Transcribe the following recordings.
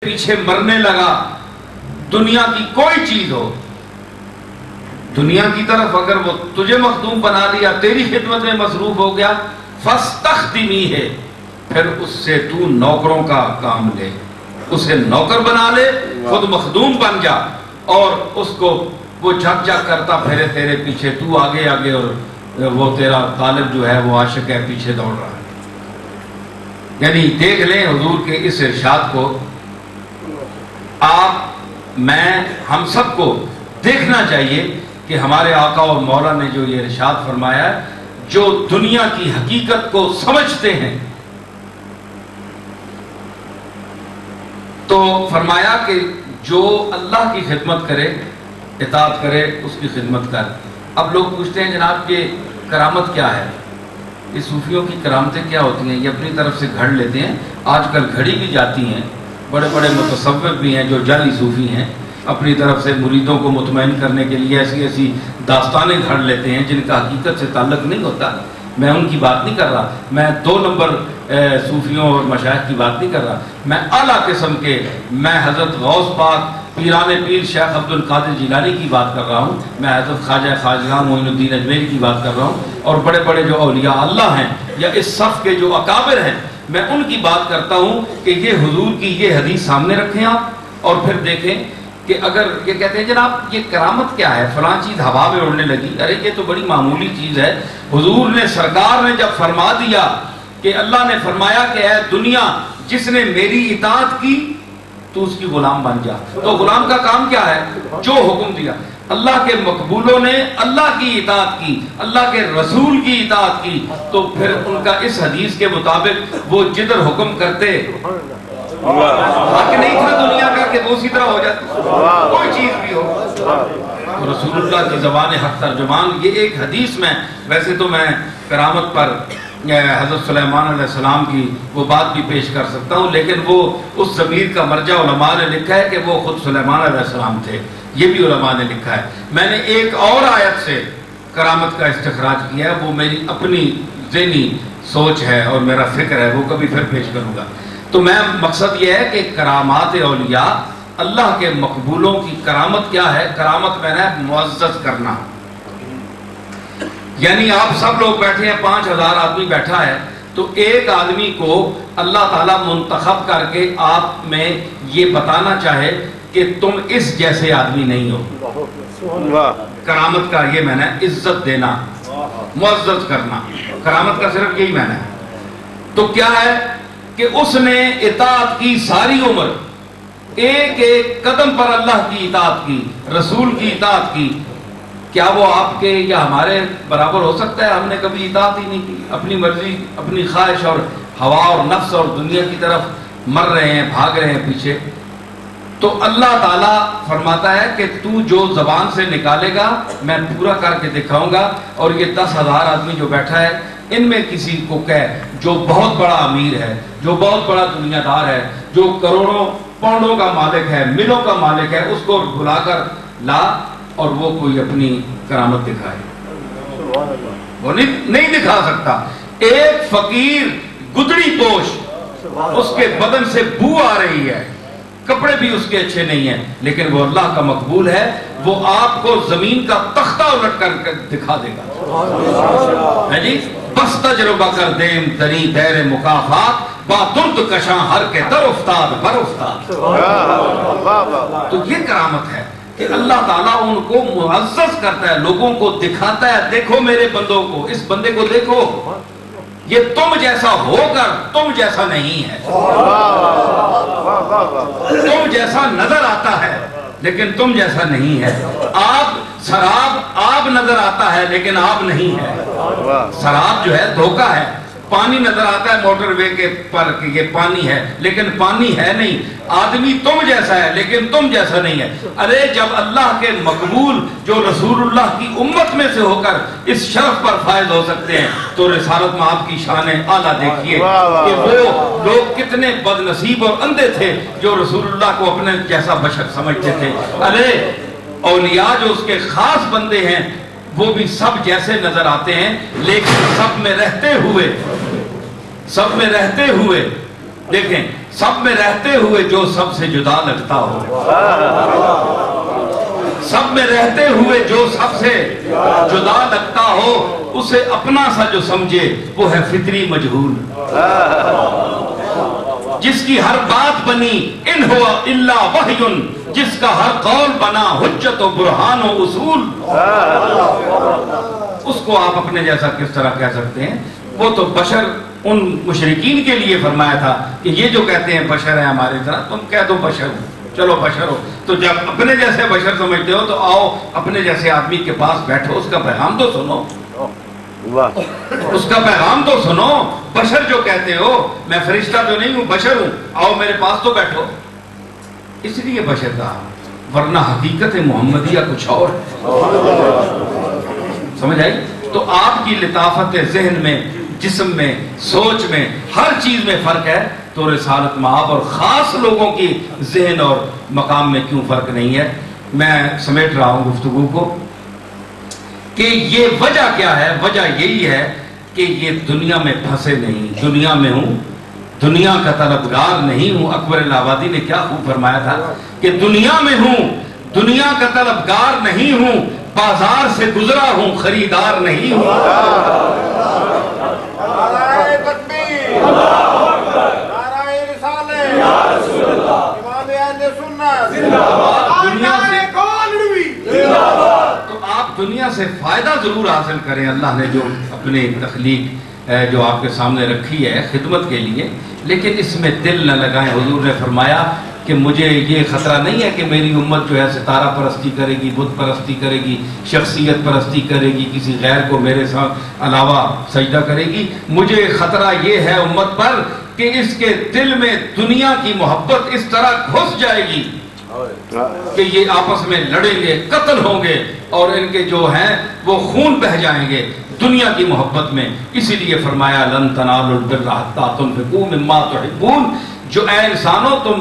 پیچھے مرنے لگا، دنیا کی کوئی چیز ہو، دنیا کی طرف اگر وہ تجھے مخدوم بنا لیا، تیری خدمت میں مصروف ہو گیا، فاستخدمی ہے، پھر اس سے تو نوکروں کا کام لے، اسے نوکر بنا لے، خود مخدوم بن جا، اور اس کو وہ جھک جھک کرتا پھرے تیرے پیچھے، تو آگے آگے، اور وہ تیرا طالب جو ہے وہ عاشق ہے پیچھے دوڑ رہا ہے۔ یعنی دیکھ لیں حضور کے اس ارشاد کو، آپ میں ہم سب کو دیکھنا چاہیے کہ ہمارے آقا اور مولا نے جو یہ ارشاد فرمایا ہے، جو دنیا کی حقیقت کو سمجھتے ہیں تو فرمایا کہ جو اللہ کی خدمت کرے، اطاعت کرے، اس کی خدمت کر۔ اب لوگ پوچھتے ہیں جناب کہ کرامت کیا ہے؟ یہ صوفیوں کی کرامتیں کیا ہوتی ہیں؟ یہ اپنی طرف سے گھڑ لیتے ہیں، آج کل گھڑی بھی جاتی ہیں، بڑے بڑے متصوف بھی ہیں جو جعلی صوفی ہیں، اپنی طرف سے مریدوں کو مطمئن کرنے کے لیے ایسی ایسی داستانیں گھڑ لیتے ہیں جن کا حقیقت سے تعلق نہیں ہوتا۔ میں ان کی بات نہیں کر رہا، میں 2 نمبر صوفیوں اور مشائخ کی بات نہیں کر رہا، میں اعلیٰ قسم کے، میں حضرت غوث پاک پیران پیر شیخ عبد القادر جیلانی کی بات کر رہا ہوں، میں حضرت خواجہ خواجہ معین الدین اجمیری کی بات کر رہا ہوں، اور بڑے بڑے جو اولیاء اللہ ہیں یا اس صف کے جو اکابر ہیں، میں ان کی بات کرتا ہوں کہ یہ حضور کی یہ حدیث سامنے رکھیں آپ، اور پھر دیکھیں کہ اگر یہ کہتے ہیں جناب یہ کرامت کیا ہے، فلاں چیز ہوا میں اڑنے لگی، ارے یہ تو بڑی معمولی چیز ہے۔ حضور نے، سرکار نے جب فرما دیا کہ اللہ نے فرمایا کہ اے دنیا جس نے میری اطاعت کی تو اس کی غلام بن جا، تو غلام کا کام کیا ہے؟ جو حکم دیا۔ اللہ کے مقبولوں نے اللہ کی اطاعت کی، اللہ کے رسول کی اطاعت کی، تو پھر ان کا اس حدیث کے مطابق وہ جدھر حکم کرتے، حق نہیں تھا دنیا کا کہ وہ اسی طرح ہو جاتی، کوئی چیز بھی ہو۔ رسول اللہ کی زبان حق ترجمان، یہ ایک حدیث میں، ویسے تو میں کرامت پر حضرت سلیمان علیہ السلام کی وہ بات بھی پیش کر سکتا ہوں، لیکن وہ اس ضمیر کا مرجع علماء نے لکھا ہے کہ وہ خود سلیمان علیہ السلام تھے، یہ بھی علماء نے لکھا ہے۔ میں نے ایک اور آیت سے کرامت کا استخراج کیا ہے، وہ میری اپنی ذہنی سوچ ہے اور میرا فکر ہے، وہ کبھی پھر پیش کروں گا۔ تو میں مقصد یہ ہے کہ کرامات اولیاء، اللہ کے مقبولوں کی کرامت کیا ہے؟ کرامت میں نے معزز کرنا، یعنی آپ سب لوگ بیٹھے ہیں، 5000 آدمی بیٹھا ہے، تو ایک آدمی کو اللہ تعالیٰ منتخب کر کے آپ میں یہ بتانا چاہے کہ تم اس جیسے آدمی نہیں ہو۔ کرامت کا یہ معنی ہے عزت دینا، معزز کرنا، کرامت کا صرف یہی معنی ہے۔ تو کیا ہے کہ اس نے اطاعت کی ساری عمر، ایک ایک قدم پر اللہ کی اطاعت کی، رسول کی اطاعت کی، کیا وہ آپ کے یا ہمارے برابر ہو سکتا ہے؟ ہم نے کبھی اطاعت ہی نہیں کی، اپنی مرضی، اپنی خواہش اور ہوا اور نفس اور دنیا کی طرف مر رہے ہیں، بھاگ رہے ہیں پیچھے۔ تو اللہ تعالیٰ فرماتا ہے کہ تو جو زبان سے نکالے گا میں پورا کر کے دکھاؤں گا، اور یہ 10,000 آدمی جو بیٹھا ہے ان میں کسی کو کہہ جو بہت بڑا امیر ہے، جو بہت بڑا دنیا دار ہے، جو کروڑوں پاؤنڈوں کا مالک ہے، ملوں کا مالک ہے، اس کو بلا کر لا اور وہ کوئی اپنی کرامت دکھائے، وہ نہیں دکھا سکتا۔ ایک فقیر گدڑی پوش، اس کے بدن سے بو آ رہی ہے، کپڑے بھی اس کے اچھے نہیں ہیں، لیکن وہ اللہ کا مقبول ہے، وہ آپ کو زمین کا تختہ الٹ کر دکھا دے گا۔ ہے جی، بس تجربہ کر دیم دری دیر مکافات، با درد کشاں ہر کے در افتاد بر افتاد۔ تو یہ کرامت ہے کہ اللہ تعالیٰ ان کو معزز کرتا ہے، لوگوں کو دکھاتا ہے، دیکھو میرے بندوں کو، اس بندے کو دیکھو، یہ تم جیسا ہو کر تم جیسا نہیں ہے، تم جیسا نظر آتا ہے لیکن تم جیسا نہیں ہے۔ آب، سراب آب نظر آتا ہے لیکن آب نہیں ہے، سراب جو ہے دھوکہ ہے۔ پانی نظر آتا ہے موٹر وے کے پر کہ یہ پانی ہے لیکن پانی ہے نہیں۔ آدمی تم جیسا ہے لیکن تم جیسا نہیں ہے۔ ارے جب اللہ کے مقبول جو رسول اللہ کی امت میں سے ہو کر اس شرف پر فائز ہو سکتے ہیں تو رسالت میں آپ کی شان اعلیٰ دیکھیے کہ وہ لوگ کتنے بد نصیب اور اندھے تھے جو رسول اللہ کو اپنے جیسا بشر سمجھتے تھے۔ ارے اولیاء جو اس کے خاص بندے ہیں وہ بھی سب جیسے نظر آتے ہیں، لیکن سب میں رہتے ہوئے دیکھیں سب میں رہتے ہوئے جو سب سے جدا لگتا ہو، سب میں رہتے ہوئے جو سب سے جدا لگتا ہو، اسے اپنا سا جو سمجھے وہ ہے فطری مجہول۔ جس کی ہر بات بنی ان ہوا الا وحی، جس کا ہر قول بنا حجت و برہان و اصول، اس کو آپ اپنے جیسا کس طرح کہہ سکتے ہیں؟ وہ تو بشر ان مشرکین کے لیے فرمایا تھا کہ یہ جو کہتے ہیں بشر ہیں ہماری طرح، تم کہہ دو بشر ہو، چلو بشر ہو۔ تو جب اپنے جیسے بشر سمجھتے ہو تو آؤ اپنے جیسے آدمی کے پاس بیٹھو، اس کا پیغام تو سنو، اس کا پیغام تو سنو۔ بشر جو کہتے ہو، میں فرشتہ تو نہیں ہوں، بشر ہوں، آؤ میرے پاس تو بیٹھو۔ اس لیے بشر کہا، ورنہ حقیقت محمدیہ کچھ اور ہے۔ سمجھ آئی؟ تو آپ کی لطافت ذہن میں، جسم میں، سوچ میں، ہر چیز میں فرق ہے، تو رسالت مآب اور خاص لوگوں کی ذہن اور مقام میں کیوں فرق نہیں ہے؟ میں سمیٹ رہا ہوں گفتگو کو کہ یہ وجہ کیا ہے؟ وجہ یہی ہے کہ یہ دنیا میں پھنسے نہیں، دنیا میں ہوں، دنیا کا طلبگار نہیں ہوں۔ اکبر الہ آبادی نے کیا خوب فرمایا تھا کہ دنیا میں ہوں، دنیا کا طلبگار نہیں ہوں، بازار سے گزرا ہوں، خریدار نہیں ہوں۔ نعرہ تکبیر، نعرہ رسالت، امام اہل سنت، دنیا سے تو آپ دنیا سے فائدہ ضرور حاصل کریں، اللہ نے جو اپنی تخلیق جو آپ کے سامنے رکھی ہے خدمت کے لیے، لیکن اس میں دل نہ لگائیں۔ حضور نے فرمایا کہ مجھے یہ خطرہ نہیں ہے کہ میری امت جو ہے ستارہ پرستی کرے گی، بت پرستی کرے گی، شخصیت پرستی کرے گی، کسی غیر کو میرے ساتھ علاوہ سجدہ کرے گی۔ مجھے خطرہ یہ ہے امت پر کہ اس کے دل میں دنیا کی محبت اس طرح گھس جائے گی کہ یہ آپس میں لڑیں گے، قتل ہوں گے، اور ان کے جو ہیں وہ خون بہہ جائیں گے دنیا کی محبت میں۔ اسی لیے فرمایا لن تنالوا البر حتی تنفقوا مما تحبون، جو اے انسانوں تم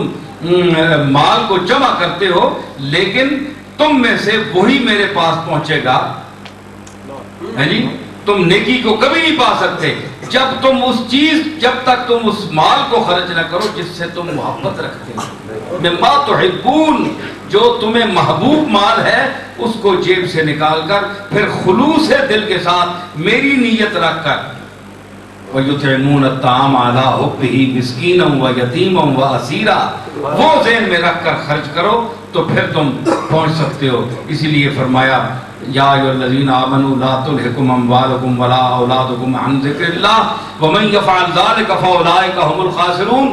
مال کو جمع کرتے ہو، لیکن تم میں سے وہی میرے پاس پہنچے گا، ہے جی، تم نیکی کو کبھی نہیں پا سکتے جب تم اس چیز، جب تک تم اس مال کو خرچ نہ کرو جس سے تم محبت رکھتے ہو۔ مما تحبون، جو تمہیں محبوب مال ہے اس کو جیب سے نکال کر پھر خلوص دل کے ساتھ میری نیت رکھ کر وَيُطْعِمُونَ الطَّعَامَ عَلَىٰ حُبِّهِ مِسْكِينًا وَيَتِيمًا وَأَسِيرًا، وہ ذہن میں رکھ کر خرچ کرو تو پھر تم پہنچ سکتے ہو۔ اسی لیے فرمایا یا ایھا الذین آمنوا لا تلھکم اموالکم ولا اولادکم عن ذکر اللہ ومن یفعل ذلک فاولئک هم الخاسرون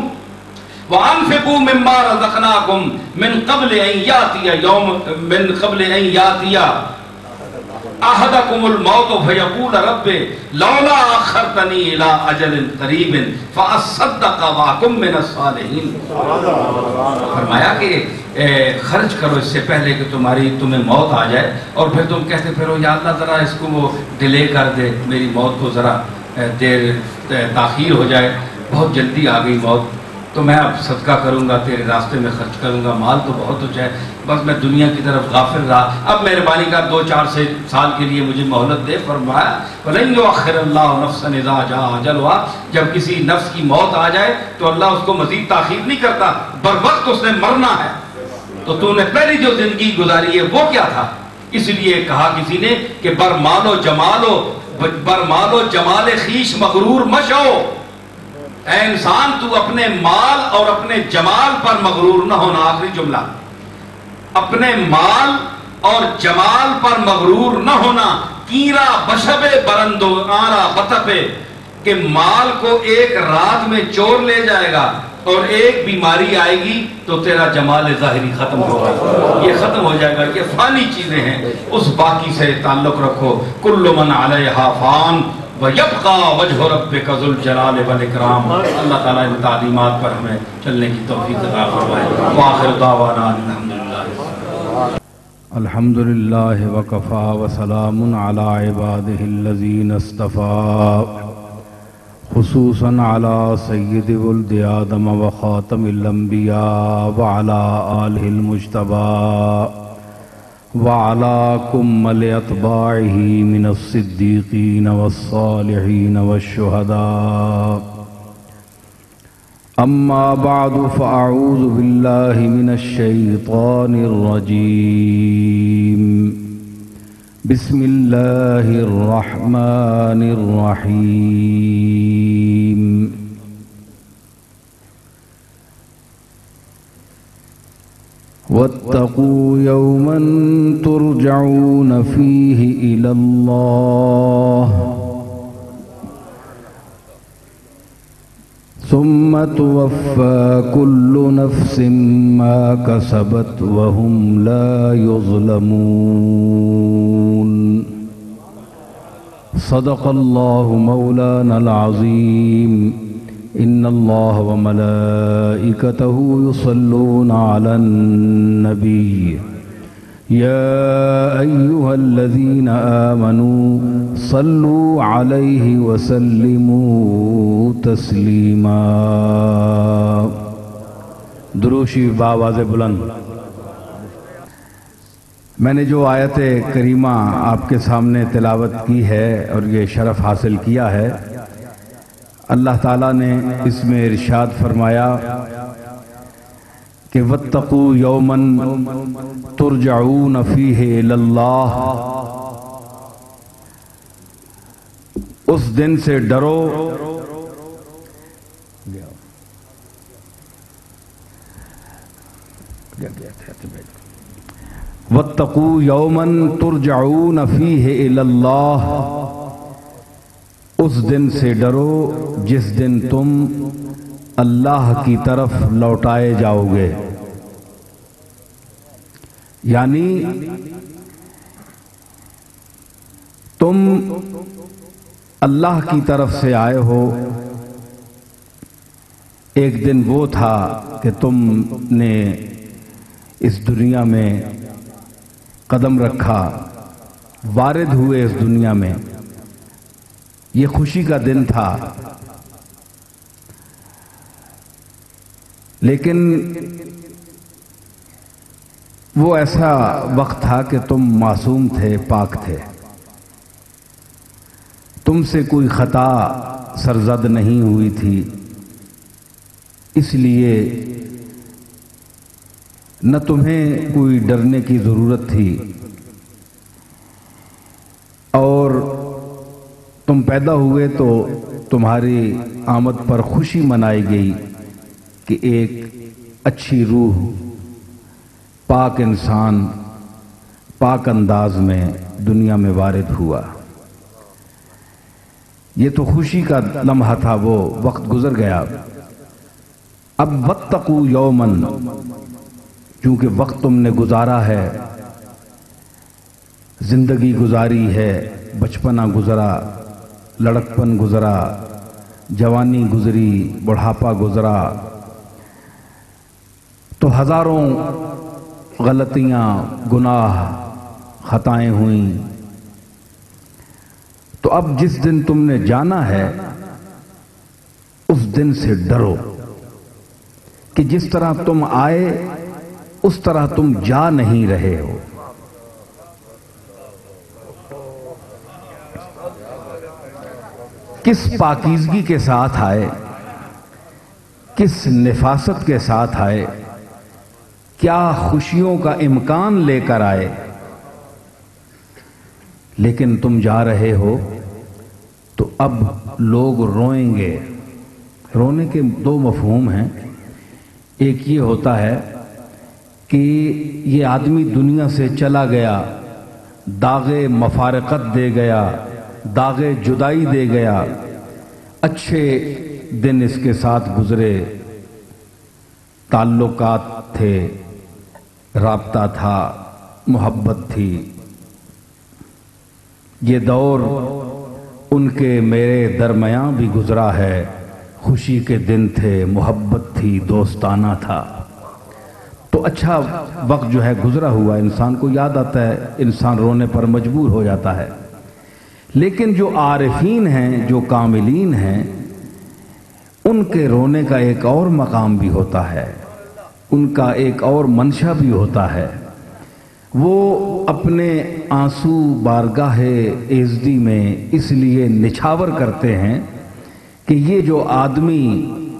وانفقوا مما رزقناکم من قبل ان یاتی احدکم الموت فیقول رب لولا اخرتنی الی اجل قریب فاصدق واکن من الصالحین۔ فرمایا کہ خرچ کرو اس سے پہلے کہ تمہیں موت آ جائے، اور پھر تم کہتے پھرو یا اللہ ذرا اس کو وہ ڈیلے کر دے، میری موت کو ذرا دیر تاخیر ہو جائے، بہت جلدی آ گئی موت، تو میں اب صدقہ کروں گا، تیرے راستے میں خرچ کروں گا، مال تو بہت ہو جائے، بس میں دنیا کی طرف غافل رہا، اب مہربانی کر 2-4 سال کے لیے مجھے مہلت دے۔ فرمایا وَلَن يُؤَخِّرَ اللَّهُ نَفْسًا إِذَا جَاءَ أَجَلُهَا، جب کسی نفس کی موت آ جائے تو اللہ اس کو مزید تاخیر نہیں کرتا، بر وقت اس نے مرنا ہے۔ تو تو نے پہلی جو زندگی گزاری ہے وہ کیا تھا؟ اس لیے کہا کسی نے کہ بر مال و جمال خیش مغرور مشو، اے انسان تو اپنے مال اور اپنے جمال پر مغرور نہ ہونا۔ آخری جملہ، اپنے مال اور جمال پر مغرور نہ ہونا۔ کیرا بشب برندو آرا بتپے، کہ مال کو ایک رات میں چور لے جائے گا اور ایک بیماری آئے گی تو تیرا جمال ظاہری ختم ہوگا، یہ ختم ہو جائے گا، یہ فانی چیزیں ہیں، اس باقی سے تعلق رکھو۔ کل من علیہا فان وَيَبْقَى وَجْهُ رَبِّكَ ذُو الْجَلَالِ وَالْإِكْرَامِ۔ اللہ تعالیٰ ان تعلیمات پر ہمیں چلنے کی توفیق عطا فرمائے۔ وآخر دعوانا الحمدللہ۔ الحمدللہ وکفا وسلام علی عبادہ الذین اصطفیٰ، خصوصاً علی سید ولد آدم وخاتم الانبیاء وعلی آلہ المجتبیٰ وعلى كمل اتباعه من الصدیقین والصالحین والشہداء۔ أما بعد فأعوذ بالله من الشيطان الرجيم بسم الله الرحمن الرحيم واتقوا يوما ترجعون فيه إلى الله ثم توفى كل نفس ما كسبت وهم لا يظلمون صدق الله مولانا العظيم إن الله وملائكته يصلون على النبي يا أيها الذين آمنوا صلوا عليه وسلموا تسلیما. دروشی بآواز بلند. میں نے جو آیت کریمہ آپ کے سامنے تلاوت کی ہے اور یہ شرف حاصل کیا ہے، اللہ تعالیٰ نے اس میں ارشاد فرمایا کہ واتقوا یوما ترجعون فیہ الی اللہ، اس دن سے ڈرو واتقوا یوما ترجعون فیہ الی اللہ، اس دن سے ڈرو جس دن تم اللہ کی طرف لوٹائے جاؤ گے. یعنی تم اللہ کی طرف سے آئے ہو. ایک دن وہ تھا کہ تم نے اس دنیا میں قدم رکھا، وارد ہوئے اس دنیا میں، یہ خوشی کا دن تھا. لیکن وہ ایسا وقت تھا کہ تم معصوم تھے، پاک تھے، تم سے کوئی خطا سرزد نہیں ہوئی تھی، اس لیے نہ تمہیں کوئی ڈرنے کی ضرورت تھی. اور تم پیدا ہوئے تو تمہاری آمد پر خوشی منائی گئی کہ ایک اچھی روح، پاک انسان پاک انداز میں دنیا میں وارد ہوا. یہ تو خوشی کا لمحہ تھا، وہ وقت گزر گیا. اب واتقوا یوما، چونکہ وقت تم نے گزارا ہے، زندگی گزاری ہے، بچپنا گزرا، لڑکپن گزرا، جوانی گزری، بڑھاپا گزرا، تو ہزاروں غلطیاں، گناہ، خطائیں ہوئیں. تو اب جس دن تم نے جانا ہے اس دن سے ڈرو کہ جس طرح تم آئے اس طرح تم جا نہیں رہے ہو. کس پاکیزگی کے ساتھ آئے، کس نفاست کے ساتھ آئے، کیا خوشیوں کا امکان لے کر آئے. لیکن تم جا رہے ہو تو اب لوگ روئیں گے. رونے کے دو مفہوم ہیں. ایک یہ ہوتا ہے کہ یہ آدمی دنیا سے چلا گیا، داغ مفارقت دے گیا، داغ جدائی دے گیا، اچھے دن اس کے ساتھ گزرے، تعلقات تھے، رابطہ تھا، محبت تھی. یہ دور ان کے میرے درمیان بھی گزرا ہے، خوشی کے دن تھے، محبت تھی، دوستانہ تھا. تو اچھا وقت جو ہے گزرا ہوا انسان کو یاد آتا ہے، انسان رونے پر مجبور ہو جاتا ہے. لیکن جو عارفین ہیں، جو کاملین ہیں، ان کے رونے کا ایک اور مقام بھی ہوتا ہے، ان کا ایک اور منشا بھی ہوتا ہے. وہ اپنے آنسو بارگاہ ایزدی میں اس لیے نچھاور کرتے ہیں کہ یہ جو آدمی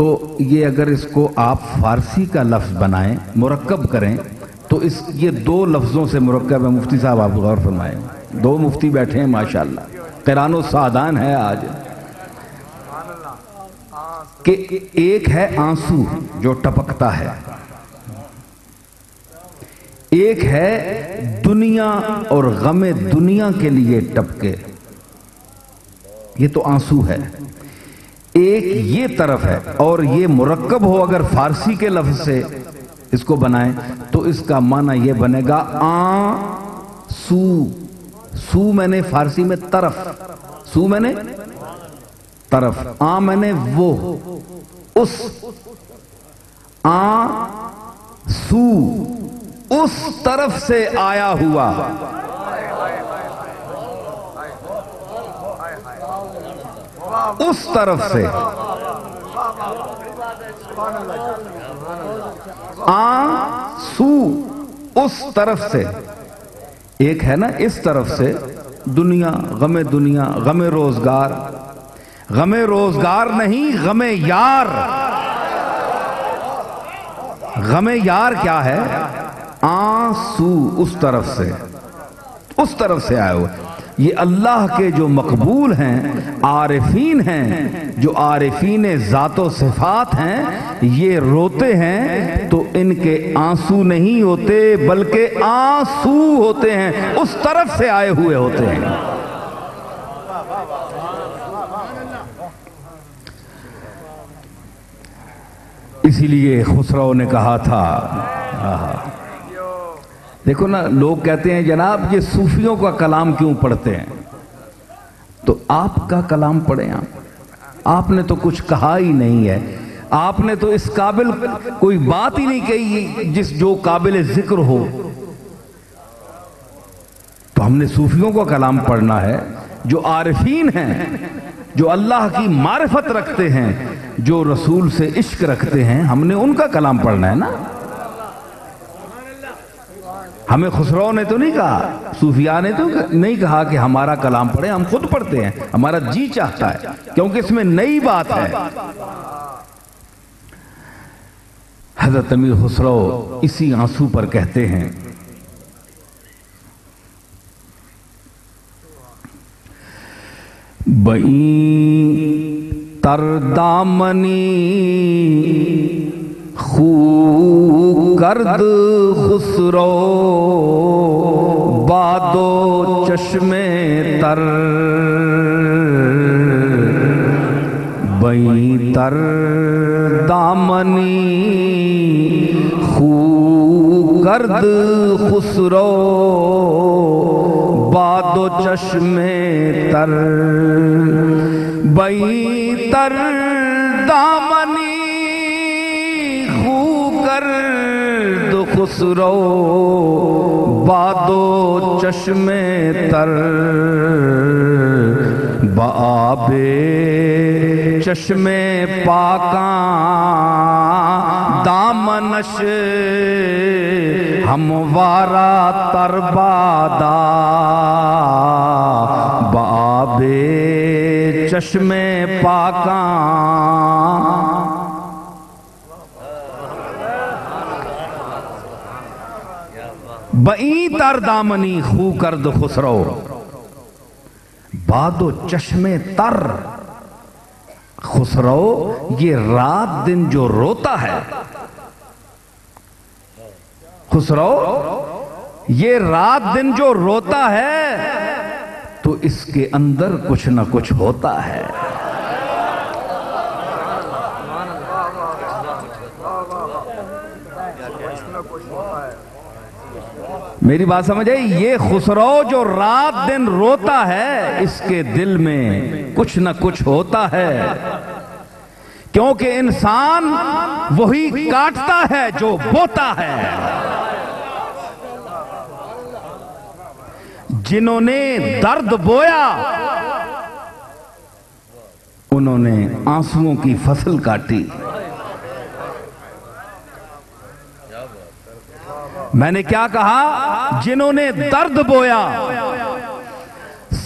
تو یہ اگر اس کو آپ فارسی کا لفظ بنائیں، مرکب کریں، تو یہ دو لفظوں سے مرکب ہے۔ مفتی صاحب آپ غور فرمائیں، دو مفتی بیٹھے ہیں ماشاءاللہ، قرآن و سعدان ہے آج، کہ ایک ہے آنسو جو ٹپکتا ہے، ایک ہے دنیا اور غم دنیا کے لیے ٹپکے، یہ تو آنسو ہے، ایک یہ طرف ہے، اور یہ مرکب ہو اگر فارسی کے لفظ سے اس کو بنائیں تو اس کا معنی یہ بنے گا سو، سو میں نے فارسی میں طرف، سو میں نے طرف، میں نے وہ، اس، سو اس طرف سے آیا ہوا، اس طرف سے، سو اس طرف سے، ایک ہے نا اس طرف سے دنیا، غم روزگار، غم روزگار نہیں، غم یار، غم یار کیا ہے؟ آنسو، اس طرف سے آئے ہوئے۔ یہ اللہ کے جو مقبول ہیں، عارفین ہیں، جو عارفین ذات و صفات ہیں، یہ روتے ہیں تو ان کے آنسو نہیں ہوتے بلکہ آنسو ہوتے ہیں، اس طرف سے آئے ہوئے ہوتے ہیں۔ اسی لیے خسرو نے کہا تھا، دیکھو نا، لوگ کہتے ہیں جناب یہ صوفیوں کا کلام کیوں پڑھتے ہیں؟ تو آپ کا کلام پڑھیں، آپ نے تو کچھ کہا ہی نہیں ہے، آپ نے تو اس قابل کوئی بات ہی نہیں کہی جو قابل ذکر ہو، تو ہم نے صوفیوں کا کلام پڑھنا ہے، جو عارفین ہیں، جو اللہ کی معرفت رکھتے ہیں، جو رسول سے عشق رکھتے ہیں، ہم نے ان کا کلام پڑھنا ہے نا۔ ہمیں خسرو نے تو نہیں کہا، صوفیاء نے تو نہیں کہا کہ ہمارا کلام پڑھیں، ہم خود پڑھتے ہیں، ہمارا جی چاہتا ہے، کیونکہ اس میں نئی بات ہے۔ حضرت امیر خسرو اسی آنسو پر کہتے ہیں، بئیں تر دامنی خو کرد خسرو بادو چشم تر، بئیں تر دامنی خو کرد خسرو بادو چشم تر، بئیں تر دامنی خو کرد خسرو بادو چشم تر، بآب چشم پاکاں دامنش ہموارا تر بادا، بآب چشم پاکاں بئیں تر دامنی خو کرد خسرو بادو چشم تر، خسرو یہ رات دن جو روتا ہے، خسرو یہ رات دن جو روتا ہے تو اس کے اندر کچھ نہ کچھ ہوتا ہے۔ میری بات سمجھ آئی؟ یہ خسرو جو رات دن روتا ہے اس کے دل میں کچھ نہ کچھ ہوتا ہے، کیونکہ انسان وہی کاٹتا ہے جو بوتا ہے۔ جنہوں نے درد بویا انہوں نے آنسوؤں کی فصل کاٹی۔ میں نے کیا کہا؟ جنہوں نے درد بویا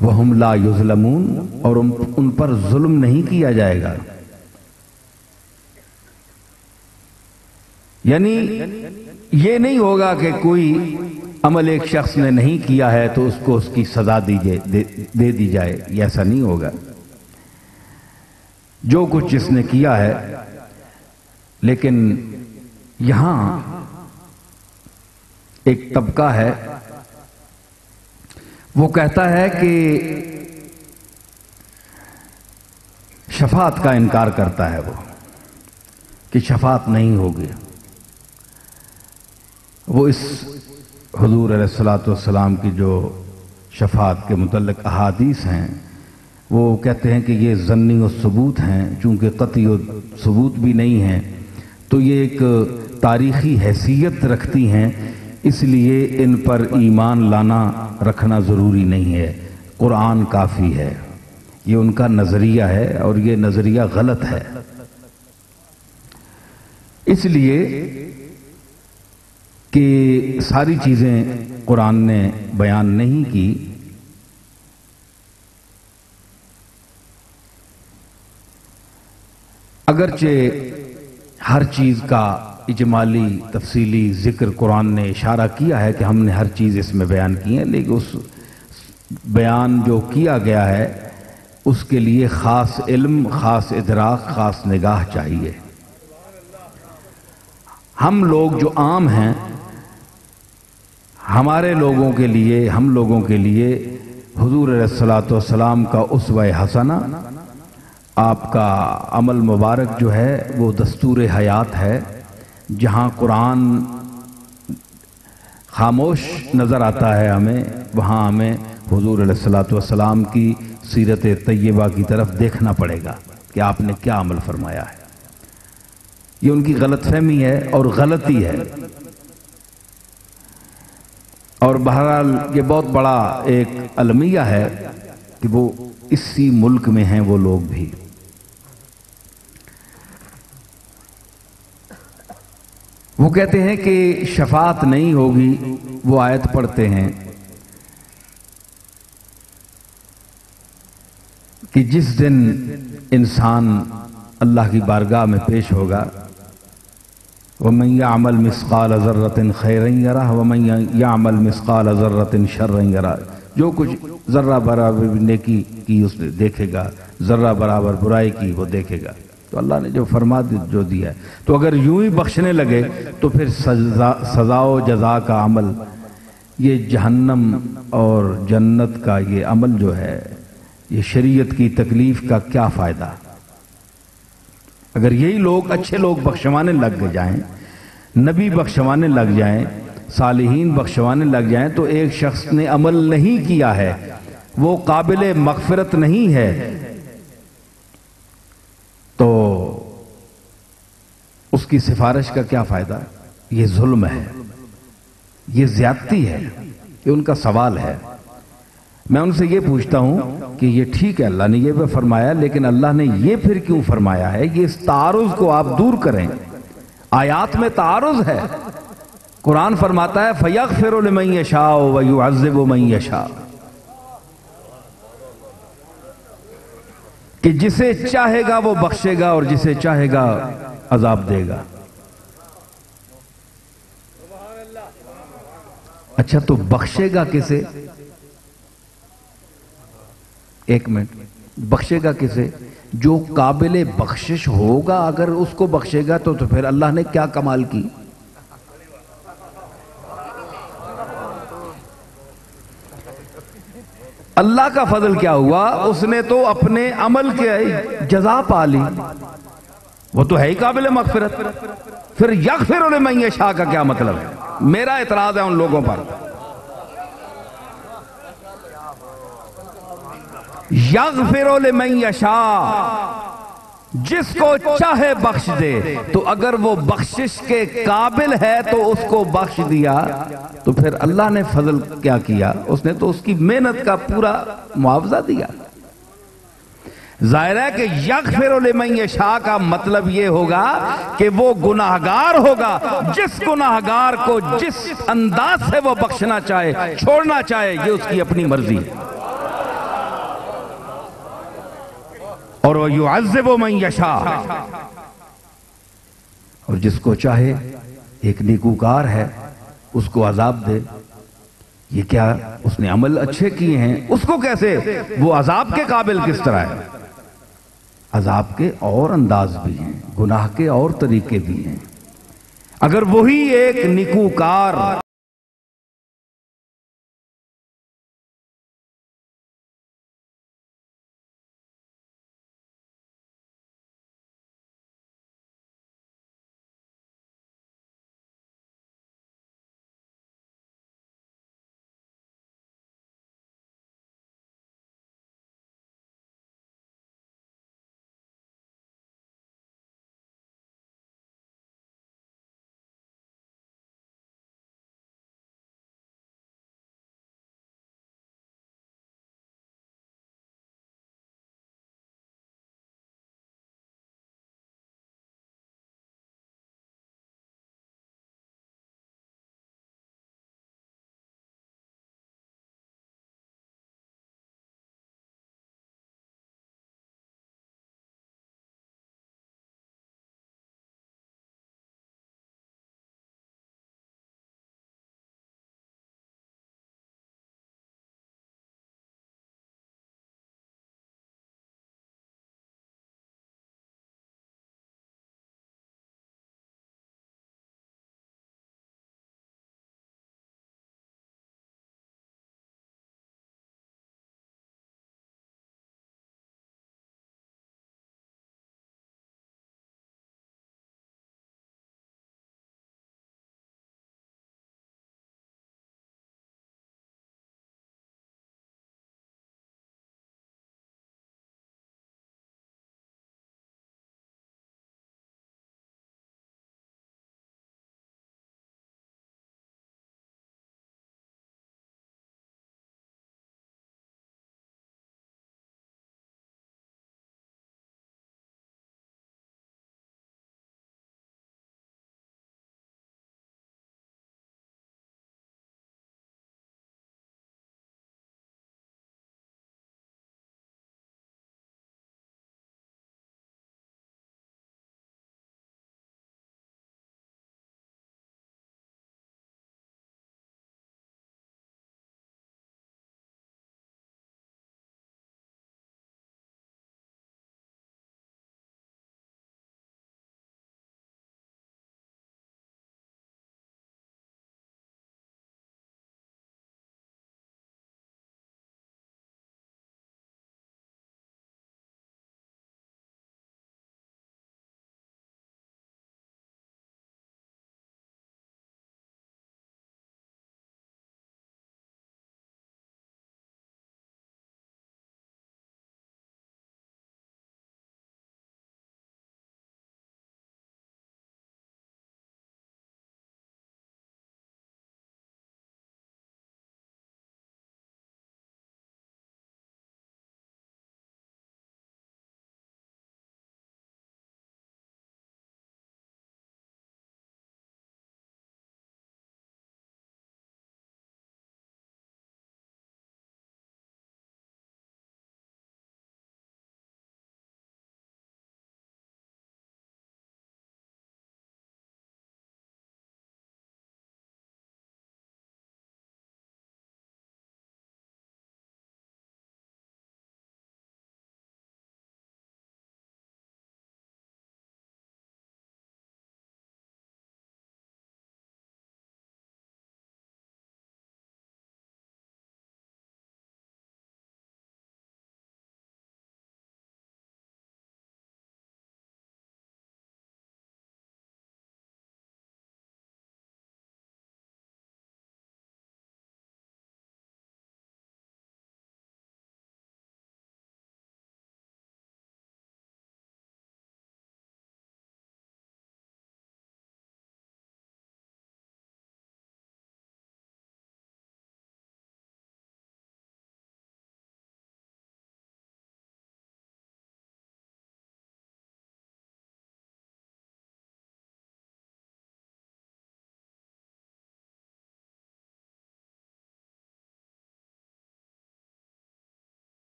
وہم لا یظلمون، اور ان پر ظلم نہیں کیا جائے گا. یعنی یہ نہیں ہوگا کہ کوئی عمل ایک شخص نے نہیں کیا ہے تو اس کو اس کی سزا دے دی جائے، یہ ایسا نہیں ہوگا. جو کچھ جس نے کیا ہے. لیکن یہاں ایک طبقہ ہے وہ کہتا ہے کہ شفاعت کا انکار کرتا ہے، وہ کہ شفاعت نہیں ہوگی. وہ اس حضور علیہ الصلوۃ والسلام کی جو شفاعت کے متعلق احادیث ہیں وہ کہتے ہیں کہ یہ ظنی و ثبوت ہیں، چونکہ قطعی و ثبوت بھی نہیں ہیں تو یہ ایک تاریخی حیثیت رکھتی ہیں، اس لیے ان پر ایمان لانا رکھنا ضروری نہیں ہے، قرآن کافی ہے. یہ ان کا نظریہ ہے اور یہ نظریہ غلط ہے. اس لیے کہ ساری چیزیں قرآن نے بیان نہیں کی. اگرچہ ہر چیز کا اجمالی تفصیلی ذکر قرآن نے اشارہ کیا ہے کہ ہم نے ہر چیز اس میں بیان کی ہے، لیکن اس بیان جو کیا گیا ہے اس کے لیے خاص علم، خاص ادراک، خاص نگاہ چاہیے. ہم لوگ جو عام ہیں، ہمارے لوگوں کے لیے، ہم لوگوں کے لیے حضور علیہ الصلوۃ والسلام کا اسوہ حسنہ، آپ کا عمل مبارک جو ہے وہ دستور حیات ہے. جہاں قرآن خاموش نظر آتا ہے ہمیں، وہاں ہمیں حضور علیہ الصلوۃ والسلام کی سیرت طیبہ کی طرف دیکھنا پڑے گا کہ آپ نے کیا عمل فرمایا ہے. یہ ان کی غلط فہمی ہے اور غلطی ہے. اور بہرحال یہ بہت بڑا ایک المیہ ہے کہ وہ اسی ملک میں ہیں وہ لوگ بھی. وہ کہتے ہیں کہ شفاعت نہیں ہوگی. وہ آیت پڑھتے ہیں کہ جس دن انسان اللہ کی بارگاہ میں پیش ہوگا، وَمَنْ يَعْمَلْ مِثْقَالَ ذَرَّةٍ خَيْرًا يَرَهُ وَمَنْ يَعْمَلْ مِثْقَالَ ذَرَّةٍ شَرًّا يَرَهُ. جو کچھ ذرہ برابر نیکی کی اس نے دیکھے گا، ذرہ برابر برائی کی وہ دیکھے گا. تو اللہ نے جو فرما جو دیا ہے، تو اگر یوں ہی بخشنے لگے تو پھر سزا و جزا کا عمل، یہ جہنم اور جنت کا یہ عمل جو ہے، یہ شریعت کی تکلیف کا کیا فائدہ؟ اگر یہی لوگ اچھے لوگ بخشوانے لگ جائیں، نبی بخشوانے لگ جائیں، صالحین بخشوانے لگ جائیں، تو ایک شخص نے عمل نہیں کیا ہے، وہ قابل مغفرت نہیں ہے، تو اس کی سفارش کا کیا فائدہ؟ یہ ظلم ہے، یہ زیادتی ہے. یہ ان کا سوال ہے. میں ان سے یہ پوچھتا ہوں کہ یہ ٹھیک ہے اللہ نے یہ بھی فرمایا، لیکن اللہ نے یہ پھر کیوں فرمایا ہے؟ یہ اس تعارض کو آپ دور کریں. آیات میں تعارض ہے. قرآن فرماتا ہے فَيَغْفِرُ لِمَن يَشَاءُ وَيُعَذِّبُ مَن يَشَاءُ، کہ جسے چاہے گا وہ بخشے گا اور جسے چاہے گا عذاب دے گا. اچھا تو بخشے گا کسے؟ ایک منٹ، بخشے گا کسے؟ جو قابل بخشش ہوگا اگر اس کو بخشے گا تو پھر اللہ نے کیا کمال کی؟ اللہ کا فضل کیا ہوا؟ اس نے تو اپنے عمل کے جزا پا لی، وہ تو ہے ہی قابل مغفرت. پھر یغفر لمن یشاء کا کیا مطلب ہے؟ میرا اعتراض ہے ان لوگوں پر. یغفر لمن یشاء، جس کو چاہے بخش دے. تو اگر وہ بخشش کے قابل ہے تو اس کو بخش دیا، تو پھر اللہ نے فضل کیا کیا؟ اس نے تو اس کی محنت کا پورا معاوضہ دیا. ظاہر ہے کہ یغفر لمن یشاء کا مطلب یہ ہوگا کہ وہ گناہگار ہوگا، جس گناہگار کو جس انداز سے وہ بخشنا چاہے، چھوڑنا چاہے، یہ اس کی اپنی مرضی ہے. اور وَيُعَذِّبُ مَن يَشَاءُ، اور جس کو چاہے ایک نیکوکار ہے اس کو عذاب دے. یہ کیا اس نے عمل اچھے کیے ہیں، اس کو کیسے وہ عذاب کے قابل کس طرح ہے؟ عذاب کے اور انداز بھی ہیں، گناہ کے اور طریقے بھی ہیں. اگر وہی ایک نیکوکار